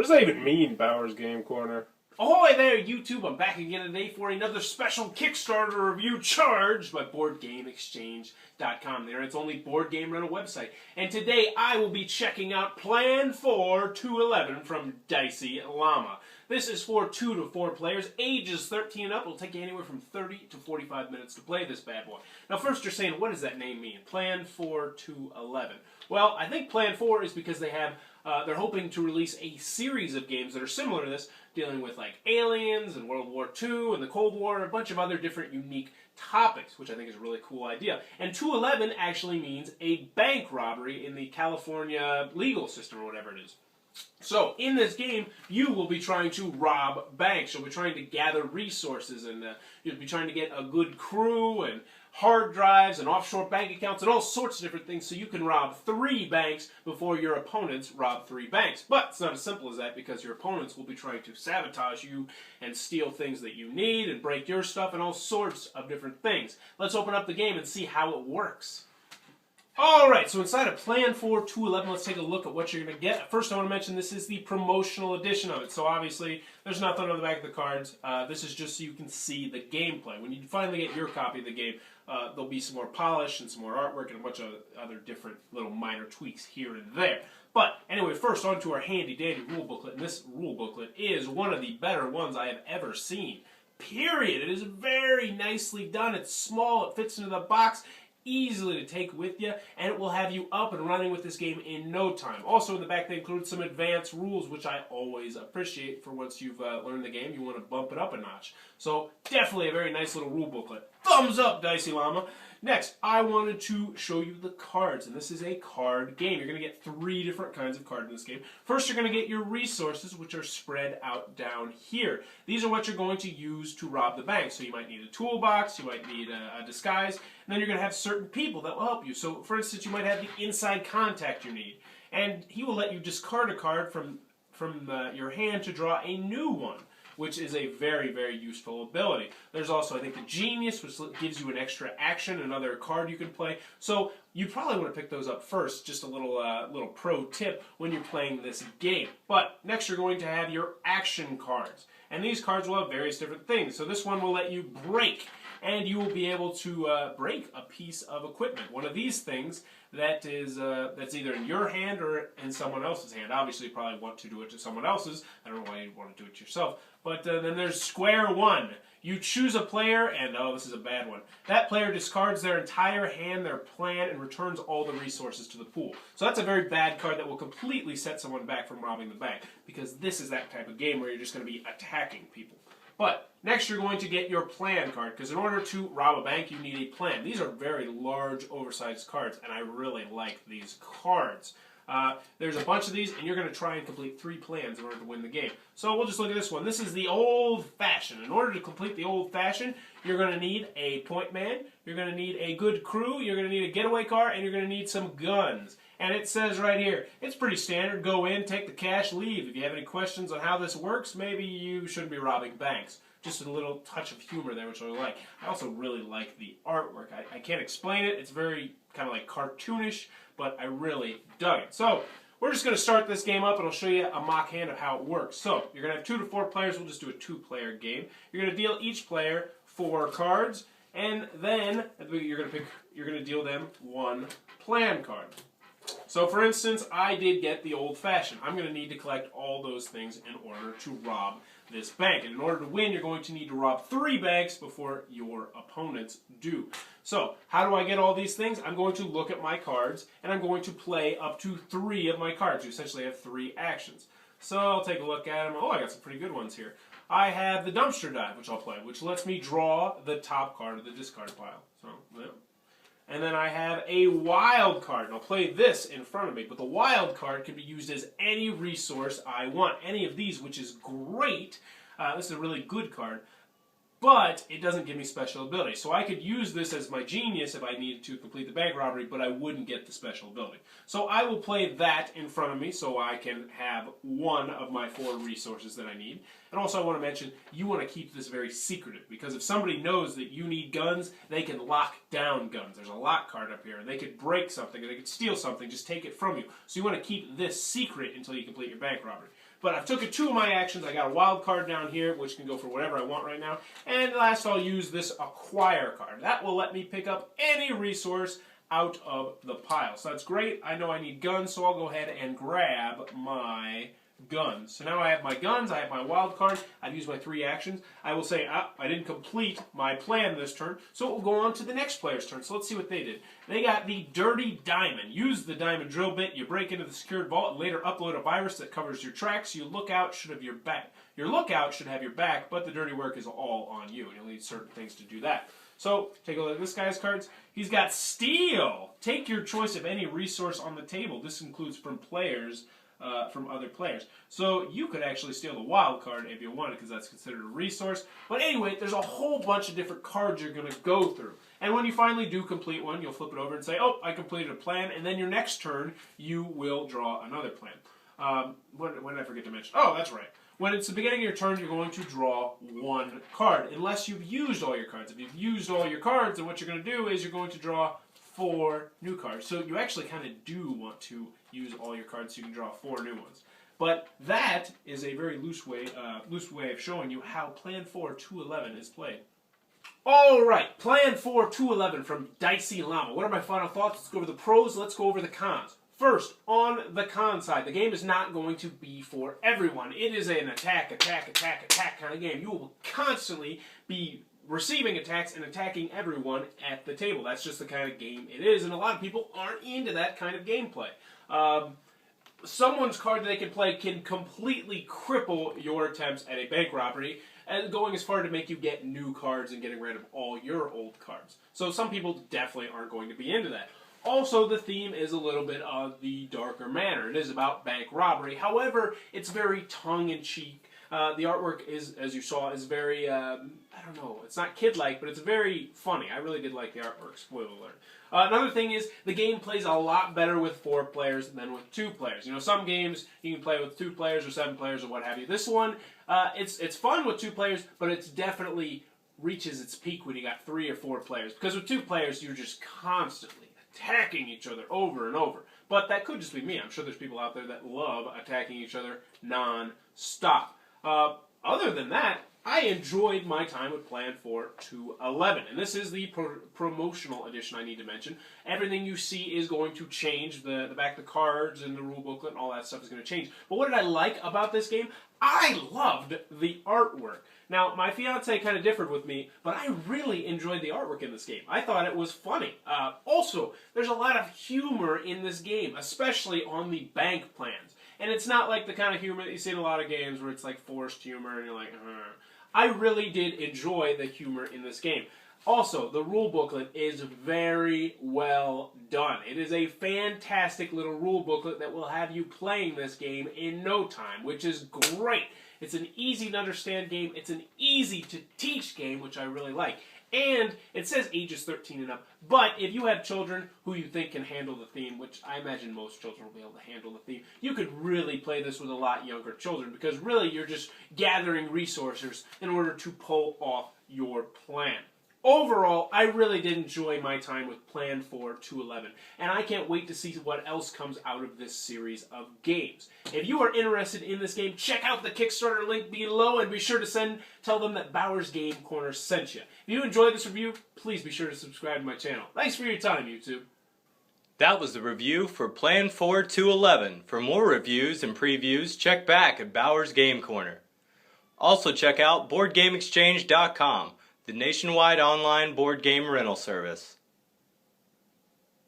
does that even mean, Bowers Game Corner? Ahoy there, YouTube! I'm back again today for another special Kickstarter review charged by BoardGameExchange.com. There, it's only board game rental website. And today I will be checking out Plan 4 211 from Dicey, Llama. This is for 2 to 4 players, ages 13 and up. It'll take you anywhere from 30 to 45 minutes to play this bad boy. Now, first you're saying, what does that name mean? Plan 4 211. Well, I think Plan 4 is because they have they're hoping to release a series of games that are similar to this, dealing with like aliens and World War II and the Cold War and a bunch of other different unique topics, which I think is a really cool idea. And 211 actually means a bank robbery in the California legal system or whatever it is. So, in this game, you will be trying to rob banks. You'll be trying to gather resources, and you'll be trying to get a good crew, and hard drives, and offshore bank accounts, and all sorts of different things, so you can rob 3 banks before your opponents rob 3 banks. But it's not as simple as that, because your opponents will be trying to sabotage you, and steal things that you need, and break your stuff, and all sorts of different things. Let's open up the game and see how it works. Alright, so inside of Plan 4 211, let's take a look at what you're going to get. First, I want to mention this is the promotional edition of it. So obviously, there's nothing on the back of the cards. This is just so you can see the gameplay. When you finally get your copy of the game, there'll be some more polish and some more artwork and a bunch of other different little minor tweaks here and there. But anyway, first on to our handy-dandy rule booklet. And this rule booklet is one of the better ones I have ever seen. Period. It is very nicely done. It's small. It fits into the box. Easily to take with you, and it will have you up and running with this game in no time. Also in the back they include some advanced rules, which I always appreciate for once you've learned the game. You want to bump it up a notch. So definitely a very nice little rule booklet. Thumbs up, Dicey Llama. Next, I wanted to show you the cards, and this is a card game. You're going to get 3 different kinds of cards in this game. First, you're going to get your resources, which are spread out down here. These are what you're going to use to rob the bank. So you might need a toolbox, you might need a disguise, and then you're going to have certain people that will help you. So, for instance, you might have the inside contact you need, and he will let you discard a card from your hand to draw a new one, which is a very, very useful ability. There's also, I think, the Genius, which gives you an extra action, another card you can play. So you probably want to pick those up first, just a little pro tip when you're playing this game. But next you're going to have your action cards. And these cards will have various different things. So this one will let you break, and you will be able to break a piece of equipment. One of these things that is that's either in your hand or in someone else's hand. Obviously, you probably want to do it to someone else's. I don't know why you'd want to do it yourself. But then there's Square One. You choose a player, and oh, this is a bad one. That player discards their entire hand, their plan, and returns all the resources to the pool. So that's a very bad card that will completely set someone back from robbing the bank, because this is that type of game where you're just going to be attacking people. But next you're going to get your plan card, because in order to rob a bank you need a plan. These are very large, oversized cards, and I really like these cards. There's a bunch of these, and you're going to try and complete 3 plans in order to win the game. So we'll just look at this one. This is the old-fashioned. In order to complete the old-fashioned, you're going to need a point man, you're going to need a good crew, you're going to need a getaway car, and you're going to need some guns. And it says right here, it's pretty standard. Go in, take the cash, leave. If you have any questions on how this works, maybe you shouldn't be robbing banks. Just a little touch of humor there, which I like. I also really like the artwork. I can't explain it. It's very kind of like cartoonish, but I really dug it. So we're just going to start this game up, and I'll show you a mock hand of how it works. So you're going to have 2 to 4 players. We'll just do a 2-player game. You're going to deal each player 4 cards, and then you're going to deal them 1 plan card. So, for instance, I did get the old-fashioned. I'm going to need to collect all those things in order to rob this bank. And in order to win, you're going to need to rob 3 banks before your opponents do. So, how do I get all these things? I'm going to look at my cards, and I'm going to play up to 3 of my cards. You essentially have 3 actions. So, I'll take a look at them. Oh, I got some pretty good ones here. I have the dumpster dive, which I'll play, which lets me draw the top card of the discard pile. So, yeah. And then I have a wild card, and I'll play this in front of me. But the wild card can be used as any resource I want. Any of these, which is great. This is a really good card. But it doesn't give me special ability. So I could use this as my Genius if I needed to complete the bank robbery, but I wouldn't get the special ability. So I will play that in front of me so I can have 1 of my 4 resources that I need. And also I want to mention, you want to keep this very secretive, because if somebody knows that you need guns, they can lock down guns. There's a lock card up here, and they could break something, or they could steal something, just take it from you. So you want to keep this secret until you complete your bank robbery. But I've taken 2 of my actions. I got a wild card down here, which can go for whatever I want right now. And last, I'll use this acquire card. That will let me pick up any resource out of the pile. So that's great. I know I need guns, so I'll go ahead and grab my guns. So now I have my guns, I have my wild card, I've used my 3 actions. I will say, I didn't complete my plan this turn, so it will go on to the next player's turn. So let's see what they did. They got the Dirty Diamond. Use the diamond drill bit, you break into the secured vault, and later upload a virus that covers your tracks. Your lookout should have your back. Your lookout should have your back, but the dirty work is all on you, and you'll need certain things to do that. So, take a look at this guy's cards. He's got Steal. Take your choice of any resource on the table. This includes from other players. So you could actually steal the wild card if you wanted, because that's considered a resource. But anyway, there's a whole bunch of different cards you're going to go through. And when you finally do complete one, you'll flip it over and say, oh, I completed a plan. And then your next turn, you will draw another plan. What did I forget to mention? Oh, that's right. When it's the beginning of your turn, you're going to draw 1 card, unless you've used all your cards. If you've used all your cards, then what you're going to do is you're going to draw 4 new cards. So you actually kind of do want to use all your cards so you can draw 4 new ones. But that is a very loose way of showing you how Plan 4 211 is played. Alright, Plan 4 211 from Dicey Llama. What are my final thoughts? Let's go over the pros, let's go over the cons. First, on the con side, the game is not going to be for everyone. It is an attack kind of game. You will constantly be receiving attacks and attacking everyone at the table. That's just the kind of game it is, and a lot of people aren't into that kind of gameplay. Someone's card that they can play can completely cripple your attempts at a bank robbery, and going as far to make you get new cards and getting rid of all your old cards. So some people definitely aren't going to be into that. Also, the theme is a little bit of the darker manner. It is about bank robbery. However, it's very tongue-in-cheek. The artwork is, as you saw, is very, I don't know, it's not kid-like, but it's very funny. I really did like the artwork, spoiler alert. Another thing is, the game plays a lot better with 4 players than with 2 players. You know, some games you can play with 2 players or 7 players or what have you. This one, it's fun with 2 players, but it's definitely reaches its peak when you got 3 or 4 players. Because with 2 players, you're just constantly attacking each other over and over. But that could just be me. I'm sure there's people out there that love attacking each other non-stop. Other than that, I enjoyed my time with Plan 4 211. And this is the promotional edition I need to mention. Everything you see is going to change. The back of the cards and the rule booklet and all that stuff is going to change. But what did I like about this game? I loved the artwork. Now, my fiance kind of differed with me, but I really enjoyed the artwork in this game. I thought it was funny. Also, there's a lot of humor in this game, especially on the bank plans. And it's not like the kind of humor that you see in a lot of games where it's like forced humor and you're like, I really did enjoy the humor in this game. Also, the rule booklet is very well done. It is a fantastic little rule booklet that will have you playing this game in no time, which is great. It's an easy to understand game. It's an easy to teach game, which I really like. And it says ages 13 and up, but if you have children who you think can handle the theme, which I imagine most children will be able to handle the theme, you could really play this with a lot younger children, because really you're just gathering resources in order to pull off your plan. Overall, I really did enjoy my time with Plan 4 211, and I can't wait to see what else comes out of this series of games. If you are interested in this game, check out the Kickstarter link below, and be sure to tell them that Bowers Game Corner sent you. If you enjoyed this review, please be sure to subscribe to my channel. Thanks for your time, YouTube. That was the review for Plan 4 211. For more reviews and previews, check back at Bowers Game Corner. Also check out BoardGameExchange.com. the nationwide online board game rental service.